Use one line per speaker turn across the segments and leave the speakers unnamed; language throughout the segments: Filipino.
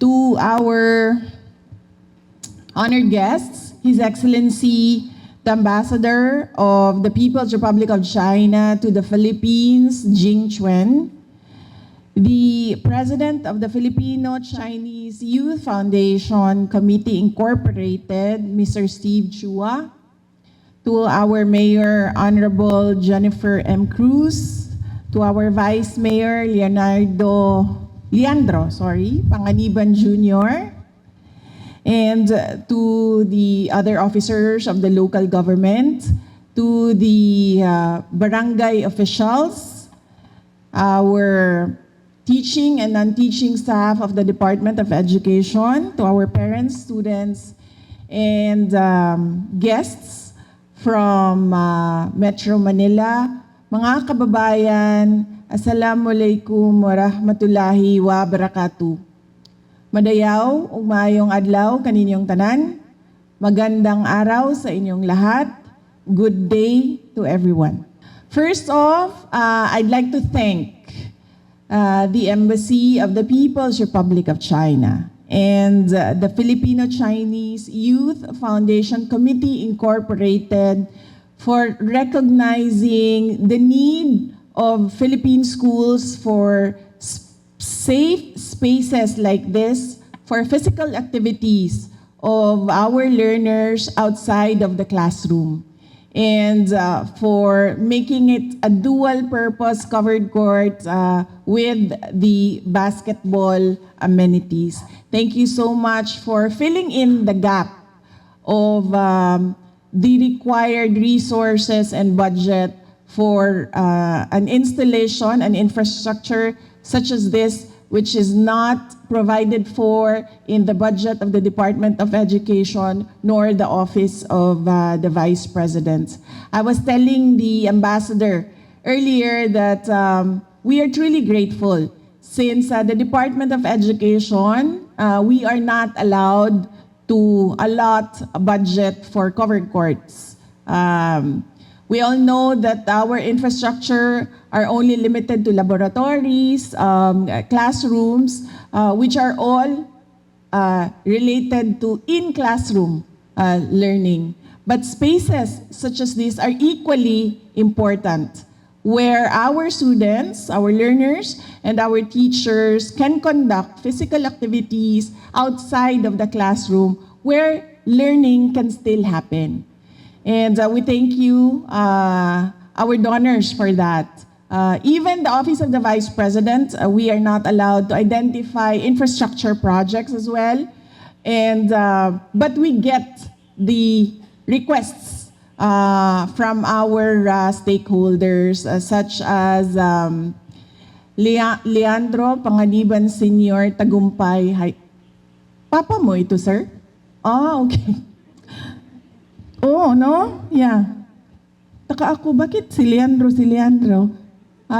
to our honored guests, His Excellency, the Ambassador of the People's Republic of China to the Philippines, Jing Chuen, the President of the Filipino-Chinese Youth Foundation Committee Incorporated, Mr. Steve Chua, to our Mayor, Honorable Jennifer M. Cruz, to our Vice Mayor, Leandro Panganiban Jr., and to the other officers of the local government, to the barangay officials, our teaching and non-teaching staff of the Department of Education, to our parents, students, and guests from Metro Manila. Mga kababayan, Assalamualaikum warahmatullahi wabarakatuh. Madayaw, umayong adlaw kaninyong tanan. Magandang araw sa inyong lahat. Good day to everyone. First off, I'd like to thank the Embassy of the People's Republic of China and the Filipino-Chinese Youth Foundation Committee Incorporated for recognizing the need of Philippine schools for safe spaces like this for physical activities of our learners outside of the classroom, and for making it a dual-purpose covered court with the basketball amenities. Thank you so much for filling in the gap of the required resources and budget for an installation, an infrastructure such as this, which is not provided for in the budget of the Department of Education nor the Office of the Vice President. I was telling the Ambassador earlier that we are truly grateful since the Department of Education, we are not allowed to allot a budget for covered courts. We all know that our infrastructure are only limited to laboratories, classrooms, which are all related to in-classroom learning. But spaces such as these are equally important, where our students, our learners, and our teachers can conduct physical activities outside of the classroom where learning can still happen. And we thank you, our donors, for that. Even the Office of the Vice President, we are not allowed to identify infrastructure projects as well. And but we get the requests from our stakeholders, such as Leandro Panganiban Sr. Tagumpay. Hi. Papa mo ito, sir? Ah, okay. Oh, no? Yeah. Taka ako, bakit si Leandro?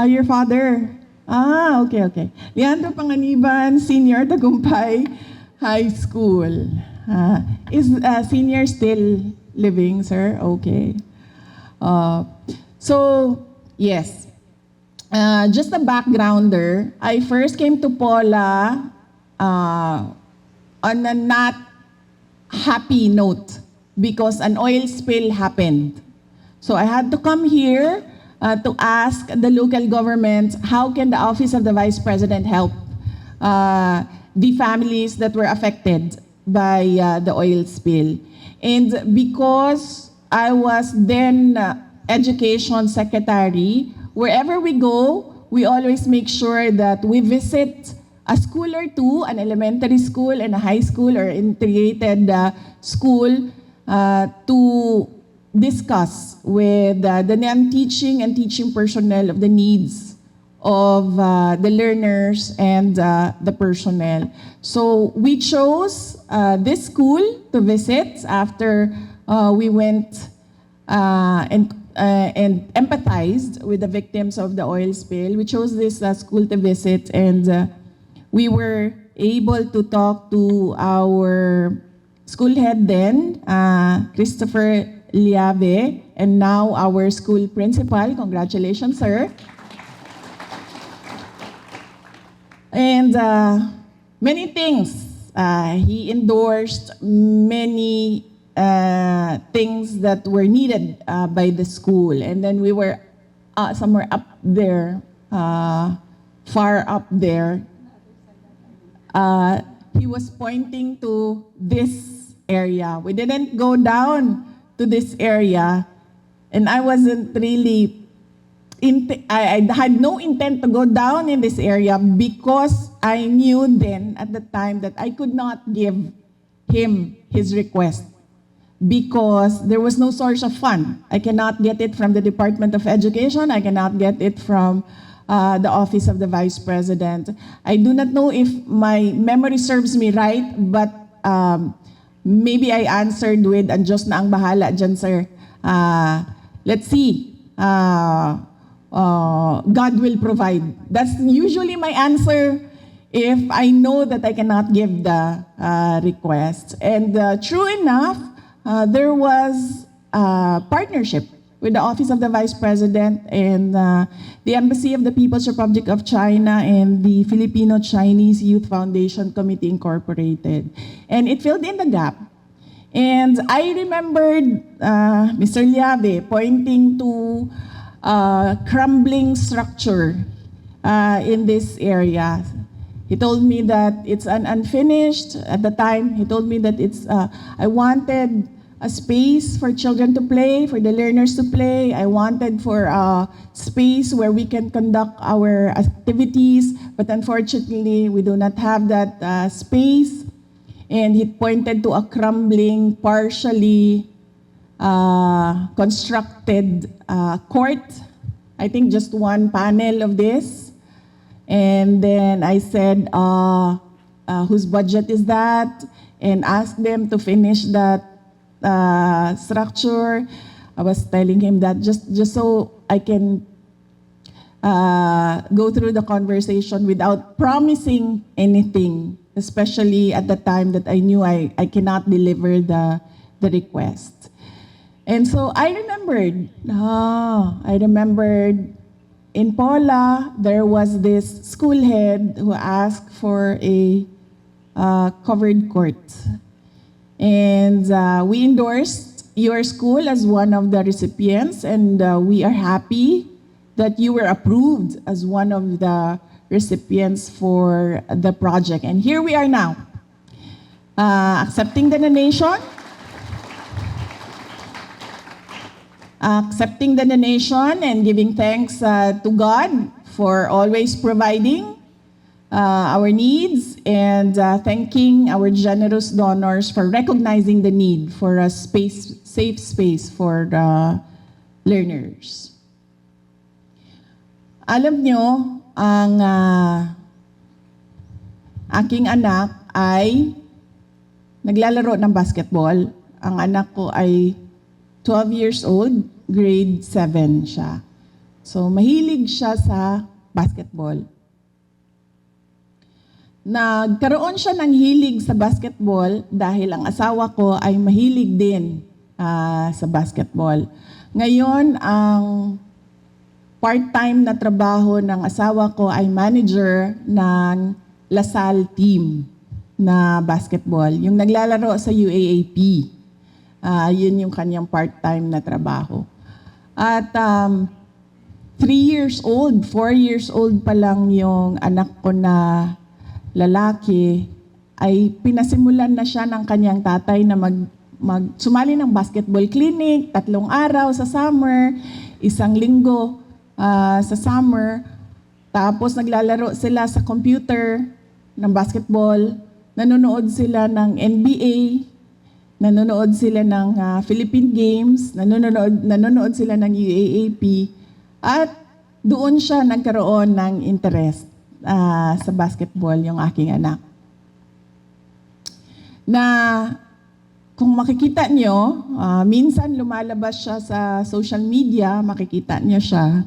Your father? Ah, okay. Leandro Panganiban, Senior, Tagumpay High School. Is senior still living, sir? Okay. So, yes. Just a backgrounder, I first came to Pola on a not happy note because an oil spill happened. So I had to come here to ask the local government, how can the Office of the Vice President help the families that were affected by the oil spill? And because I was then Education Secretary, wherever we go, we always make sure that we visit a school or two, an elementary school and a high school or integrated school, to discuss with the non-teaching and teaching personnel of the needs of the learners and the personnel. So we chose this school to visit after we went and empathized with the victims of the oil spill. We chose this school to visit, and we were able to talk to our school head then, Christopher Liave, and now our school principal. Congratulations, sir. And many things He endorsed many things that were needed by the school. And then we were somewhere up there, far up there. He was pointing to this area. We didn't go down to this area, and I wasn't really, I had no intent to go down in this area because I knew then at the time that I could not give him his request because there was no source of fund. I cannot get it from the Department of Education. I cannot get it from the Office of the Vice President. I do not know if my memory serves me right, but maybe I answered with, "Ang Diyos na ang bahala dyan, sir. Let's see. God will provide." That's usually my answer if I know that I cannot give the request. And true enough, there was a partnership with the Office of the Vice President and the Embassy of the People's Republic of China and the Filipino-Chinese Youth Foundation Committee Incorporated. And it filled in the gap. And I remembered Mr. Liave pointing to crumbling structure in this area. He told me that it's an unfinished, at the time, he told me that I wanted a space for children to play, for the learners to play. I wanted for a space where we can conduct our activities, but unfortunately, we do not have that space. And he pointed to a crumbling, partially constructed court. I think just one panel of this. And then I said, whose budget is that? And asked them to finish that structure. I was telling him that just so I can go through the conversation without promising anything, especially at the time that I knew I cannot deliver the request. And so I remembered in Paula, there was this school head who asked for a covered court. And we endorsed your school as one of the recipients, and we are happy that you were approved as one of the recipients for the project. And here we are now, accepting the donation, and giving thanks to God for always providing our needs, and thanking our generous donors for recognizing the need for a safe space for the learners. Alam nyo, ang aking anak ay naglalaro ng basketball. Ang anak ko ay 12 years old, grade 7 siya. So mahilig siya sa basketball. Nagkaroon siya ng hilig sa basketball dahil ang asawa ko ay mahilig din sa basketball. Ngayon, ang part-time na trabaho ng asawa ko ay manager ng LaSalle team na basketball. Yung naglalaro sa UAAP. Yun yung kanyang part-time na trabaho. At 3 years old, 4 years old pa lang yung anak ko na lalaki, ay pinasimulan na siya ng kanyang tatay na sumali ng basketball clinic, 3 araw sa summer, 1 linggo sa summer. Tapos naglalaro sila sa computer ng basketball, nanonood sila ng NBA, nanonood sila ng Philippine Games, nanonood sila ng UAAP, at doon siya nagkaroon ng interest sa basketball, yung aking anak. Na kung makikita nyo, minsan lumalabas siya sa social media, makikita nyo siya.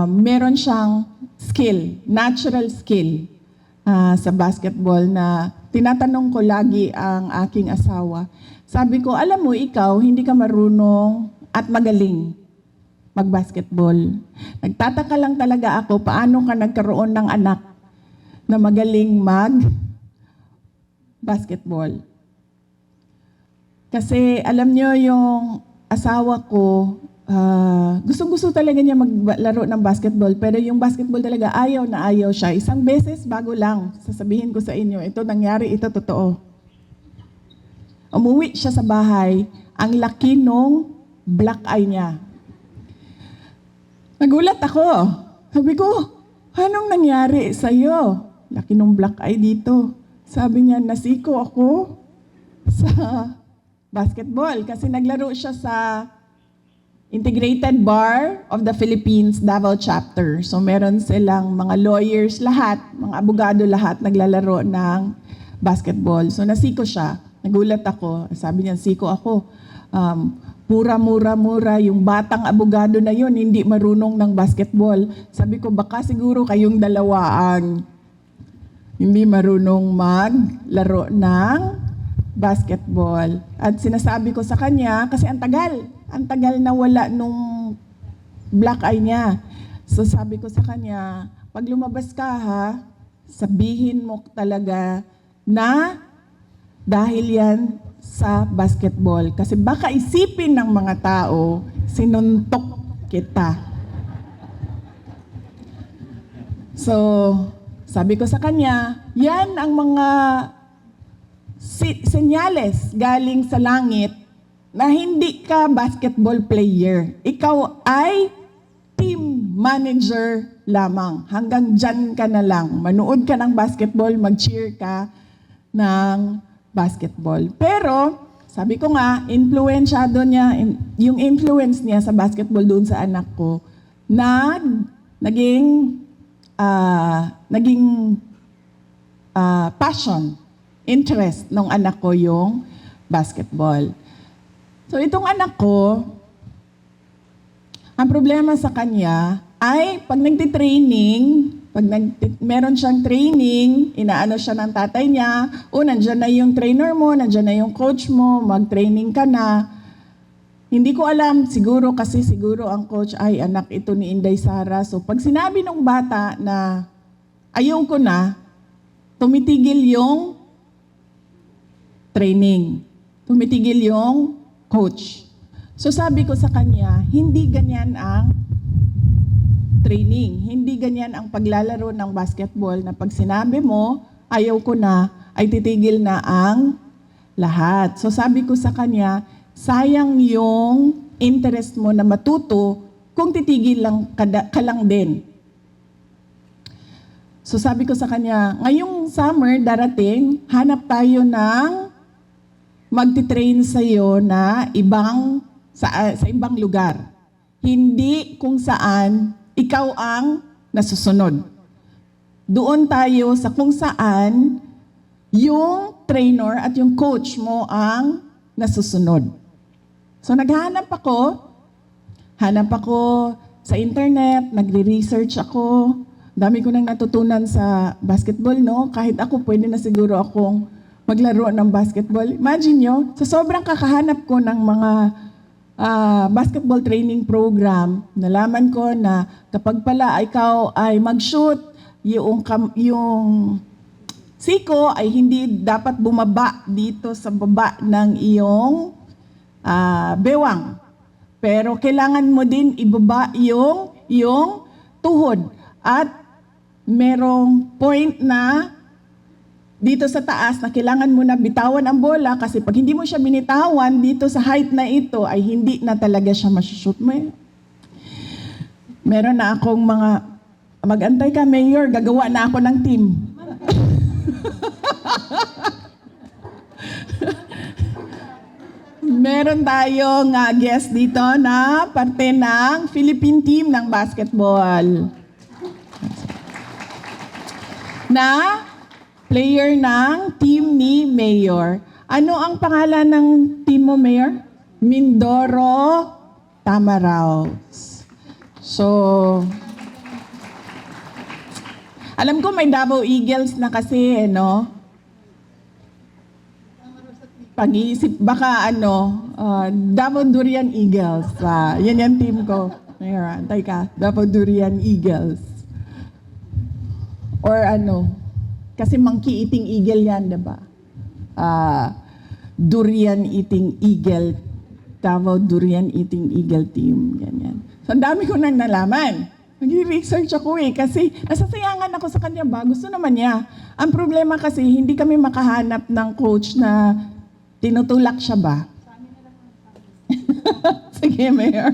Meron siyang skill, natural skill sa basketball na tinatanong ko lagi ang aking asawa. Sabi ko, alam mo ikaw, hindi ka marunong at magaling mag-basketball. Nagtataka lang talaga ako, paano ka nagkaroon ng anak na magaling mag-basketball. Kasi alam nyo, yung asawa ko, gustong-gusto talaga niya maglaro ng basketball, pero yung basketball talaga ayaw na ayaw siya. Isang beses, bago lang, sasabihin ko sa inyo, ito nangyari, ito totoo. Umuwi siya sa bahay, ang laki nung black eye niya. Nagulat ako. Sabi ko, anong nangyari sa'yo? Laki nung black eye dito. Sabi niya, nasiko ako sa basketball kasi naglaro siya sa Integrated Bar of the Philippines, Davao Chapter. So meron silang mga lawyers lahat, mga abogado lahat naglalaro ng basketball. So nasiko siya. Nagulat ako. Sabi niya, siko ako. Mura, yung batang abogado na yun, hindi marunong ng basketball. Sabi ko, baka siguro kayong dalawa ang hindi marunong maglaro ng basketball. At sinasabi ko sa kanya, kasi ang tagal na wala nung black eye niya. So sabi ko sa kanya, pag lumabas ka ha, sabihin mo talaga na dahil yan sa basketball. Kasi baka isipin ng mga tao, sinuntok kita. So, sabi ko sa kanya, yan ang mga senyales galing sa langit na hindi ka basketball player. Ikaw ay team manager lamang. Hanggang dyan ka na lang. Manood ka ng basketball, mag-cheer ka ng basketball. Pero, sabi ko nga, influensyado niya, yung influence niya sa basketball doon sa anak ko, naging passion, interest ng anak ko yung basketball. So itong anak ko, ang problema sa kanya ay pag nagtitraining, meron siyang training, inaano siya ng tatay niya, nandyan na yung trainer mo, nandyan na yung coach mo, mag-training ka na. Hindi ko alam, siguro ang coach ay anak ito ni Inday Sara. So pag sinabi ng bata na ayaw ko na, tumitigil yung training. Tumitigil yung coach. So sabi ko sa kanya, hindi ganyan ang training. Hindi ganyan ang paglalaro ng basketball na pag sinabi mo, ayaw ko na, ay titigil na ang lahat. So sabi ko sa kanya, sayang yung interest mo na matuto kung titigil lang ka lang din. So sabi ko sa kanya, ngayong summer darating, hanap tayo ng magti-train sa'yo na sa ibang lugar. Hindi kung saan ikaw ang nasusunod. Doon tayo sa kung saan yung trainer at yung coach mo ang nasusunod. So naghahanap ako sa internet, nagre-research ako. Dami ko nang natutunan sa basketball, no? Kahit ako, pwede na siguro akong maglaro ng basketball. Imagine nyo, sa sobrang kakahanap ko ng mga basketball training program, nalaman ko na kapag pala ikaw ay mag-shoot, yung siko ay hindi dapat bumaba dito sa baba ng iyong bewang. Pero kailangan mo din ibaba yung tuhod. At merong point na dito sa taas na kailangan mo na bitawan ang bola kasi pag hindi mo siya binitawan dito sa height na ito ay hindi na talaga siya masushoot mo. Meron na akong mag-antay ka, Mayor, gagawa na ako ng team. Meron tayong guest dito na parte ng Philippine team ng basketball. Na player ng team ni Mayor. Ano ang pangalan ng team mo, Mayor? Mindoro Tamaraws. So, alam ko may Davao Eagles na kasi, no? Pag-iisip, baka Davao Durian Eagles. Yan yung team ko. Mayroon, teka, Davao Durian Eagles. Or ano, kasi monkey eating eagle yan, diba? Durian eating eagle, Davao Durian eating eagle team, ganyan. So, ang dami ko nang nalaman. Nag-research ako kasi nasasayangan ako sa kanya ba? Gusto naman niya. Ang problema kasi, hindi kami makahanap ng coach na tinutulak siya ba? Sige, Mayor.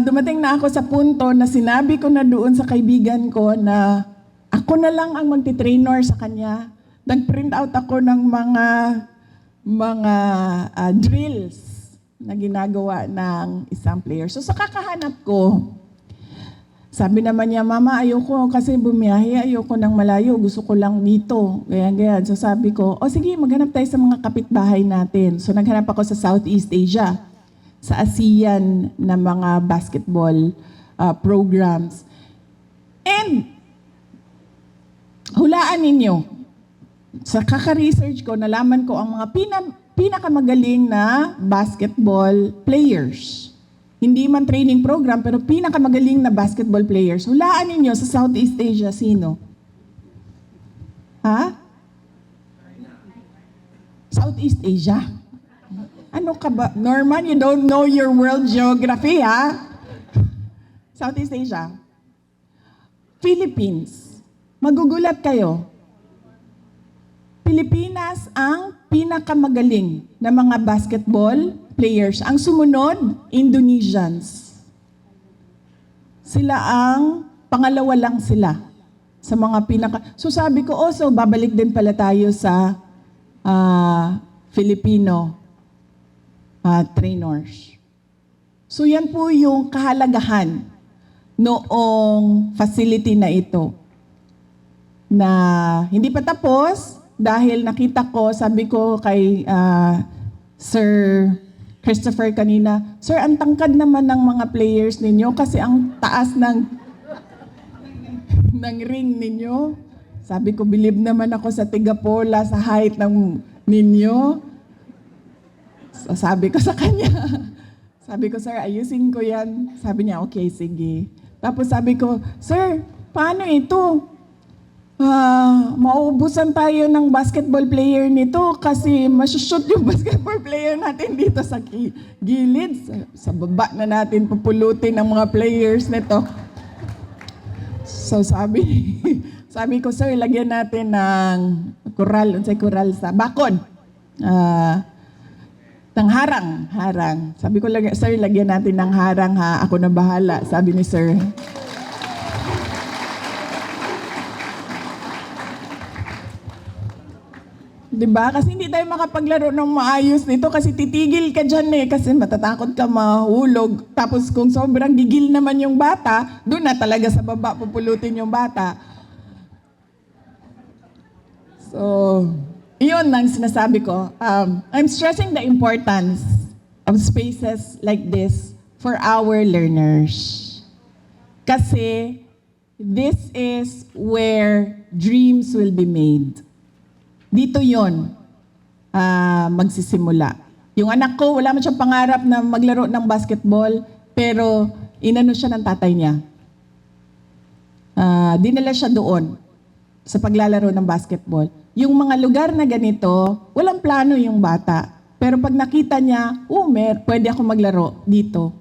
Dumating na ako sa punto na sinabi ko na doon sa kaibigan ko na ako na lang ang magti-trainer sa kanya. Nag-print out ako ng mga drills na ginagawa ng isang player. So sa kakahanap ko, sabi naman niya, Mama, ayoko kasi bumiyahe, ayoko ng malayo, gusto ko lang dito. Ganyan. So sabi ko, sige, maghanap tayo sa mga kapitbahay natin. So naghanap ako sa Southeast Asia, sa ASEAN na mga basketball programs. And hulaan ninyo, sa kaka-research ko, nalaman ko ang mga pinakamagaling na basketball players. Hindi man training program, pero pinakamagaling na basketball players. Hulaan ninyo sa Southeast Asia, sino? Ha? Southeast Asia. Ano ka ba? Norman, you don't know your world geography, ha? Southeast Asia. Philippines. Magugulat kayo. Pilipinas ang pinakamagaling na mga basketball players. Ang sumunod, Indonesians. Sila ang pangalawa lang sila sa mga So sabi ko, so babalik din pala tayo sa Filipino trainers. So yan po yung kahalagahan noong facility na ito. Na hindi pa tapos, dahil nakita ko, sabi ko kay Sir Christopher kanina, Sir, ang tangkad naman ng mga players ninyo kasi ang taas ng ring ninyo. Sabi ko, believe naman ako sa tigapola, sa height ng ninyo. So, sabi ko sa kanya, sabi ko, Sir, ayusin ko yan. Sabi niya, okay, sige. Tapos sabi ko, Sir, paano ito? Mauubusan tayo ng basketball player nito kasi masushoot yung basketball player natin dito sa gilid. Sa baba na natin pupulutin ng mga players nito. So sabi ko, Sir, lagyan natin ng kural sa bakod. Ng harang. Sabi ko, Sir, lagyan natin ng harang ha. Ako na bahala, sabi ni Sir. Diba? Kasi hindi tayo makapaglaro ng maayos nito kasi titigil ka dyan kasi matatakot ka mahulog. Tapos kung sobrang gigil naman yung bata, doon na talaga sa baba pupulutin yung bata. So, iyon ang sinasabi ko. I'm stressing the importance of spaces like this for our learners. Kasi this is where dreams will be made. Dito yon magsisimula. Yung anak ko, wala man siyang pangarap na maglaro ng basketball, pero inano siya ng tatay niya. Dinala siya doon sa paglalaro ng basketball. Yung mga lugar na ganito, walang plano yung bata. Pero pag nakita niya, pwede ako maglaro dito.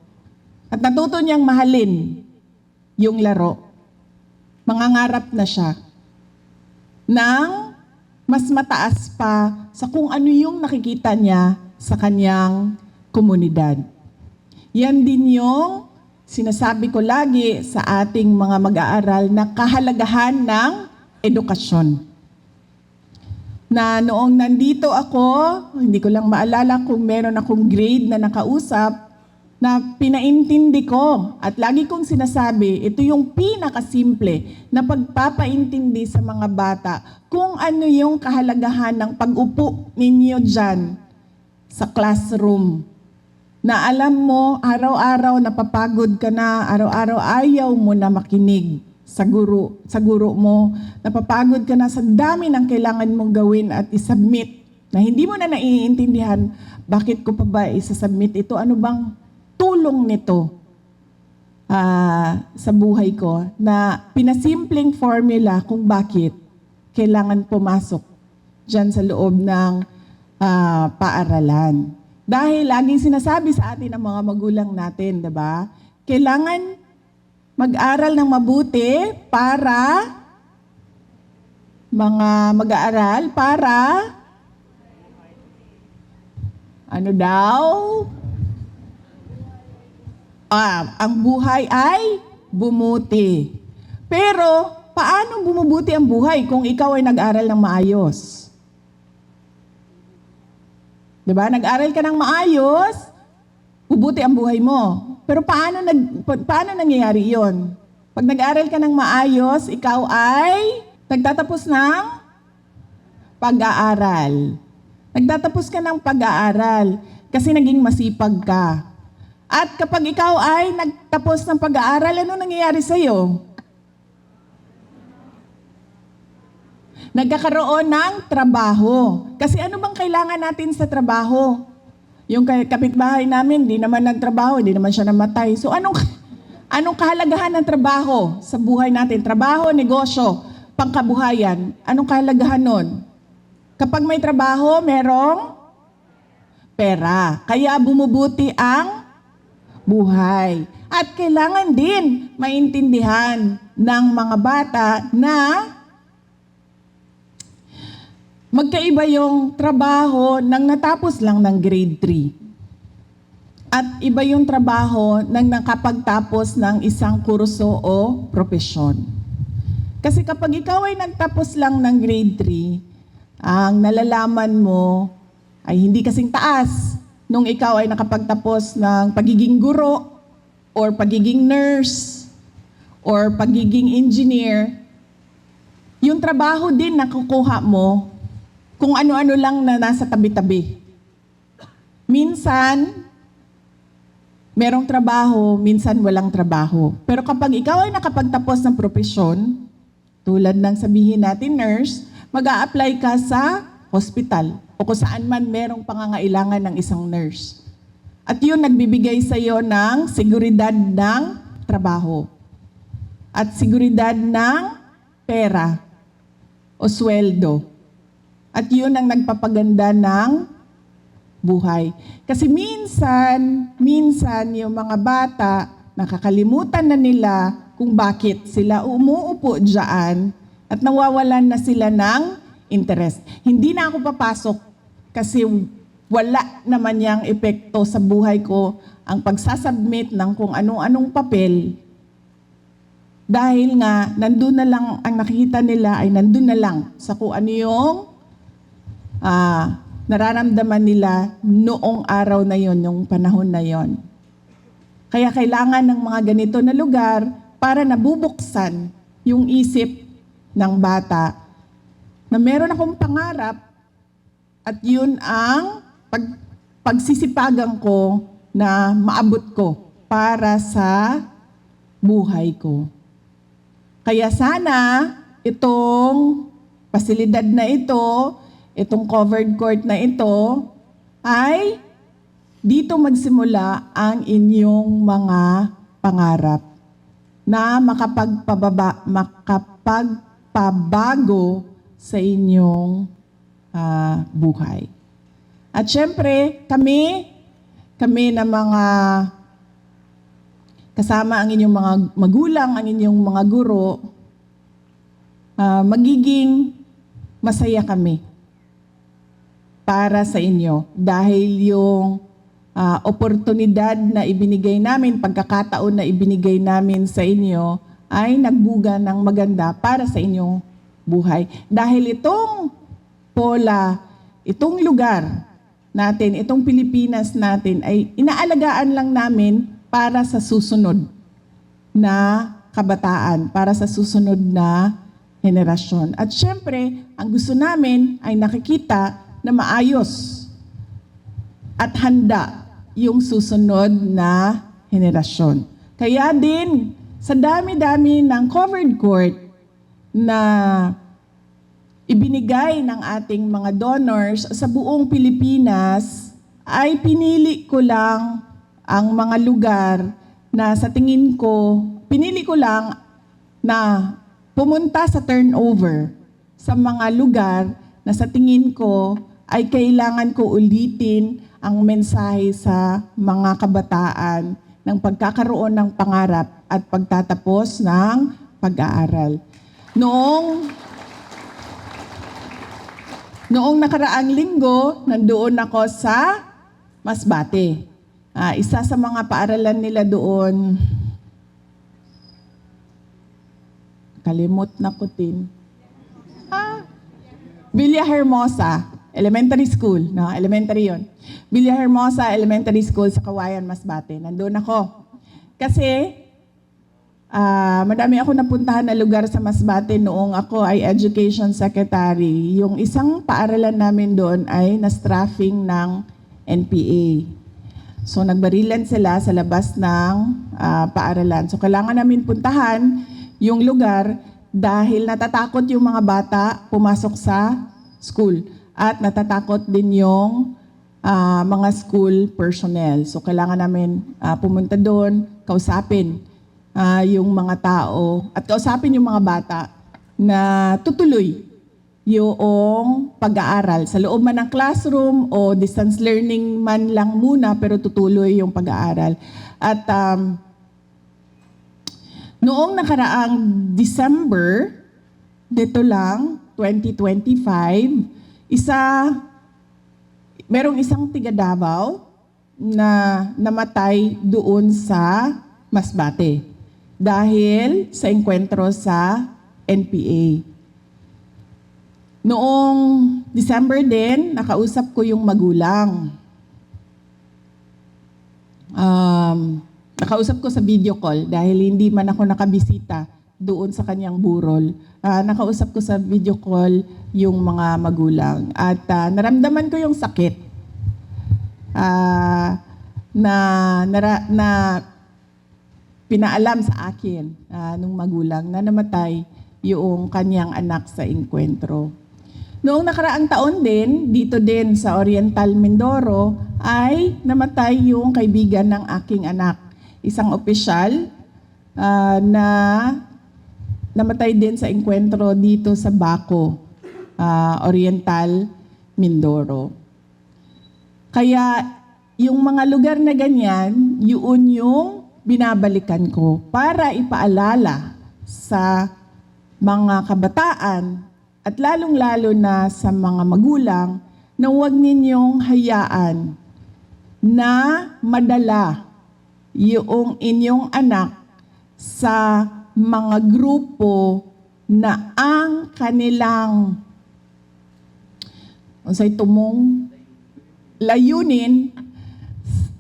At natuto niyang mahalin yung laro. Mangangarap na siya ng mas mataas pa sa kung ano yung nakikita niya sa kanyang komunidad. Yan din yung sinasabi ko lagi sa ating mga mag-aaral na kahalagahan ng edukasyon. Na noong nandito ako, hindi ko lang maalala kung meron akong grade na nakausap, na pinaintindi ko at lagi kong sinasabi, ito yung pinakasimple na pagpapaintindi sa mga bata kung ano yung kahalagahan ng pag-upo ninyo dyan sa classroom. Na alam mo, araw-araw napapagod ka na, araw-araw ayaw mo na makinig sa guro mo. Napapagod ka na sa dami ng kailangan mong gawin at isubmit na hindi mo na naiintindihan, bakit ko pa ba isasubmit ito? Ano bang tulong nito sa buhay ko na pinasimpleng formula kung bakit kailangan pumasok dyan sa loob ng paaralan. Dahil laging sinasabi sa atin ng mga magulang natin, diba? Kailangan mag-aral ng mabuti para mga mag-aaral para ano daw? Ang buhay ay bumuti. Pero, paano bumubuti ang buhay kung ikaw ay nag-aral ng maayos? Diba? Nag-aral ka ng maayos, bubuti ang buhay mo. Pero paano nangyayari yon? Pag nag-aral ka ng maayos, ikaw ay nagtatapos ng pag-aaral. Nagtatapos ka ng pag-aaral kasi naging masipag ka. At kapag ikaw ay nagtapos ng pag-aaral, ano nangyayari sa'yo? Nagkakaroon ng trabaho. Kasi ano bang kailangan natin sa trabaho? Yung kapitbahay namin, di naman nagtrabaho, di naman siya namatay. So anong kahalagahan ng trabaho sa buhay natin? Trabaho, negosyo, pangkabuhayan. Anong kahalagahan nun? Kapag may trabaho, merong pera. Kaya bumubuti ang buhay. At kailangan din maintindihan ng mga bata na magkaiba yung trabaho ng natapos lang ng grade 3. At iba yung trabaho ng nakapagtapos ng isang kurso o propesyon. Kasi kapag ikaw ay nagtapos lang ng grade 3, ang nalalaman mo ay hindi kasing taas nung ikaw ay nakapagtapos ng pagiging guro or pagiging nurse or pagiging engineer. Yung trabaho din na kukuha mo kung ano-ano lang na nasa tabi-tabi. Minsan, merong trabaho, minsan walang trabaho. Pero kapag ikaw ay nakapagtapos ng propesyon, tulad ng sabihin natin nurse, mag-a-apply ka sa hospital o kung saan man merong pangangailangan ng isang nurse. At yun nagbibigay sa iyo ng seguridad ng trabaho at seguridad ng pera o sweldo. At yun ang nagpapaganda ng buhay. Kasi minsan yung mga bata, nakakalimutan na nila kung bakit sila umuupo dyan at nawawalan na sila ng interest. Hindi na ako papasok kasi wala naman yang epekto sa buhay ko ang pagsasubmit ng kung anong-anong papel. Dahil nga, nandun na lang, ang nakikita nila ay nandun na lang sa kung ano yung nararamdaman nila noong araw na yon, yung panahon na yon. Kaya kailangan ng mga ganito na lugar para nabubuksan yung isip ng bata na meron akong pangarap at yun ang pagsisipagan ko na maabot ko para sa buhay ko. Kaya sana itong pasilidad na ito, itong covered court na ito, ay dito magsimula ang inyong mga pangarap na makapagpabago sa inyong buhay. At syempre, kami na mga kasama ang inyong mga magulang, ang inyong mga guro, magiging masaya kami para sa inyo dahil yung oportunidad na ibinigay namin, pagkakataon na ibinigay namin sa inyo ay nagbuga ng maganda para sa inyong buhay. Dahil itong itong lugar natin, itong Pilipinas natin ay inaalagaan lang namin para sa susunod na kabataan, para sa susunod na henerasyon. At syempre, ang gusto namin ay nakikita na maayos at handa yung susunod na henerasyon. Kaya din, sa dami-dami ng covered court na ibinigay ng ating mga donors sa buong Pilipinas, ay pinili ko lang ang mga lugar na sa tingin ko, pinili ko lang na pumunta sa turnover sa mga lugar na sa tingin ko ay kailangan ko ulitin ang mensahe sa mga kabataan ng pagkakaroon ng pangarap at pagtatapos ng pag-aaral. Noong nakaraang linggo, nandoon ako sa Masbate. Isa sa mga paaralan nila doon, kalimot na ko din. Villahermosa Elementary School. No, elementary yon. Villahermosa Elementary School sa Kawayan, Masbate. Nandoon ako. Kasi, madami ako napuntahan na lugar sa Masbate noong ako ay Education Secretary. Yung isang paaralan namin doon ay na-staffing ng NPA. So, nagbarilan sila sa labas ng paaralan. So, kailangan namin puntahan yung lugar dahil natatakot yung mga bata pumasok sa school. At natatakot din yung mga school personnel. So, kailangan namin pumunta doon, kausapin yung mga tao at kausapin yung mga bata na tutuloy yung pag-aaral. Sa loob man ng classroom o distance learning man lang muna, pero tutuloy yung pag-aaral. At noong nakaraang December, dito lang, 2025, merong isang tiga Davao na namatay doon sa Masbate dahil sa engkwentro sa NPA. Noong December din, nakausap ko yung magulang. Nakausap ko sa video call dahil hindi man ako nakabisita doon sa kanyang burol. Nakausap ko sa video call yung mga magulang. At naramdaman ko yung sakit na pinaalam sa akin nung magulang na namatay yung kanyang anak sa engkwentro. Noong nakaraang taon din, dito din sa Oriental Mindoro, ay namatay yung kaibigan ng aking anak. Isang opisyal na namatay din sa engkwentro dito sa Baco, Oriental Mindoro. Kaya yung mga lugar na ganyan, yun yung binabalikan ko para ipaalala sa mga kabataan at lalong-lalo na sa mga magulang na huwag ninyong hayaan na madala yung inyong anak sa mga grupo na ang kanilang layunin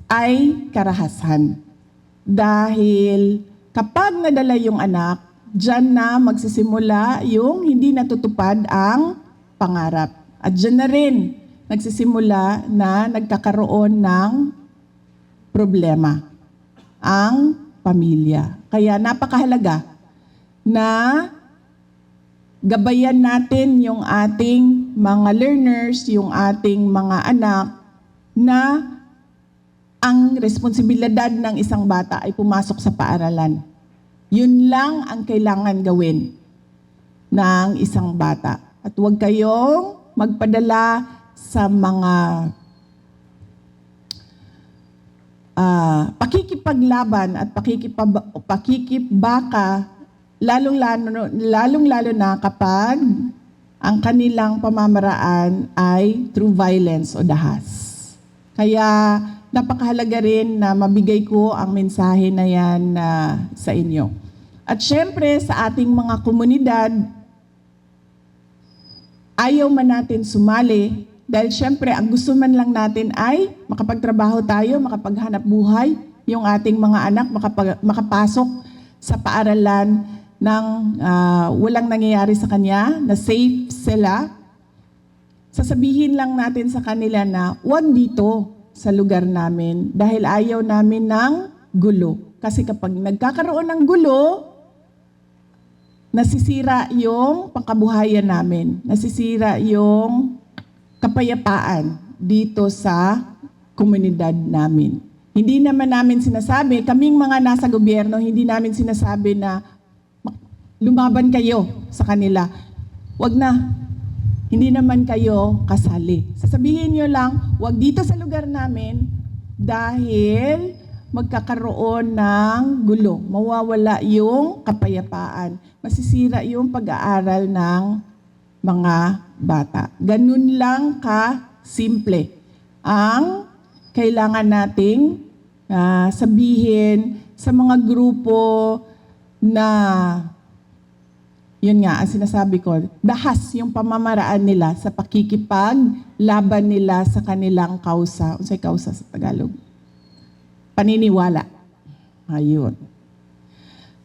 ay karahasan. Dahil kapag nadala yung anak, diyan na magsisimula yung hindi natutupad ang pangarap. At diyan na rin nagsisimula na nagkakaroon ng problema ang pamilya. Kaya napakahalaga na gabayan natin yung ating mga learners, yung ating mga anak na ang responsibilidad ng isang bata ay pumasok sa paaralan. Yun lang ang kailangan gawin ng isang bata. At huwag kayong magpadala sa mga pakikipaglaban at pakikibaka, lalong-lalo na kapag ang kanilang pamamaraan ay through violence o dahas. Kaya napakahalaga rin na mabigay ko ang mensahe na yan sa inyo. At syempre sa ating mga komunidad, ayaw man natin sumali dahil syempre ang gusto man lang natin ay makapagtrabaho tayo, makapaghanap buhay, yung ating mga anak makapasok sa paaralan ng walang nangyayari sa kanya, na safe sila. Sasabihin lang natin sa kanila na huwag dito sa lugar namin dahil ayaw namin ng gulo. Kasi kapag nagkakaroon ng gulo, nasisira yung pangkabuhayan namin, nasisira yung kapayapaan dito sa komunidad namin. Hindi naman namin sinasabi, kaming mga nasa gobyerno, hindi namin sinasabi na lumaban kayo sa kanila. Wag na. Hindi naman kayo kasali. Sasabihin nyo lang, wag dito sa lugar namin dahil magkakaroon ng gulo. Mawawala yung kapayapaan. Masisira yung pag-aaral ng mga bata. Ganun lang ka-simple. Ang kailangan nating sabihin sa mga grupo na yun nga, ang sinasabi ko, dahas yung pamamaraan nila sa pakikipaglaban nila sa kanilang kausa. Unsay kausa sa Tagalog? Paniniwala. Ayun.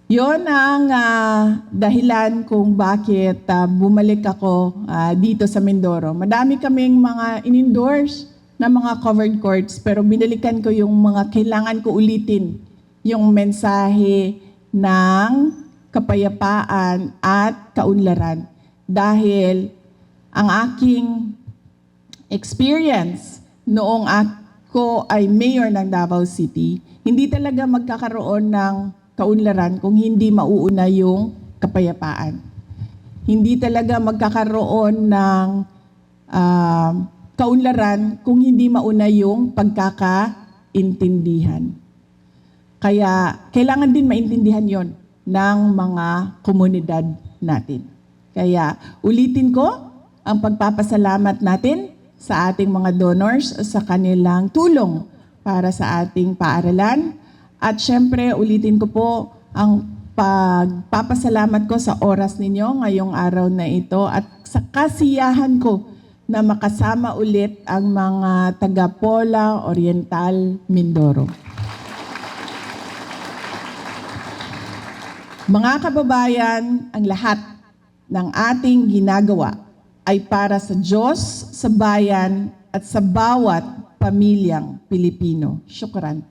Yun ang dahilan kung bakit bumalik ako dito sa Mindoro. Madami kaming mga in-endorse na mga covered courts, pero binalikan ko yung mga kailangan ko ulitin, yung mensahe ng kapayapaan at kaunlaran. Dahil ang aking experience noong ako ay mayor ng Davao City, hindi talaga magkakaroon ng kaunlaran kung hindi mauuna yung kapayapaan. Hindi talaga magkakaroon ng kaunlaran kung hindi mauna yung pagkakaintindihan. Kaya kailangan din maintindihan yon ng mga komunidad natin. Kaya ulitin ko ang pagpapasalamat natin sa ating mga donors sa kanilang tulong para sa ating paaralan. At syempre, ulitin ko po ang pagpapasalamat ko sa oras ninyo ngayong araw na ito at sa kasiyahan ko na makasama ulit ang mga taga-Pola Oriental Mindoro. Mga kababayan, ang lahat ng ating ginagawa ay para sa Diyos, sa bayan, at sa bawat pamilyang Pilipino. Syukran.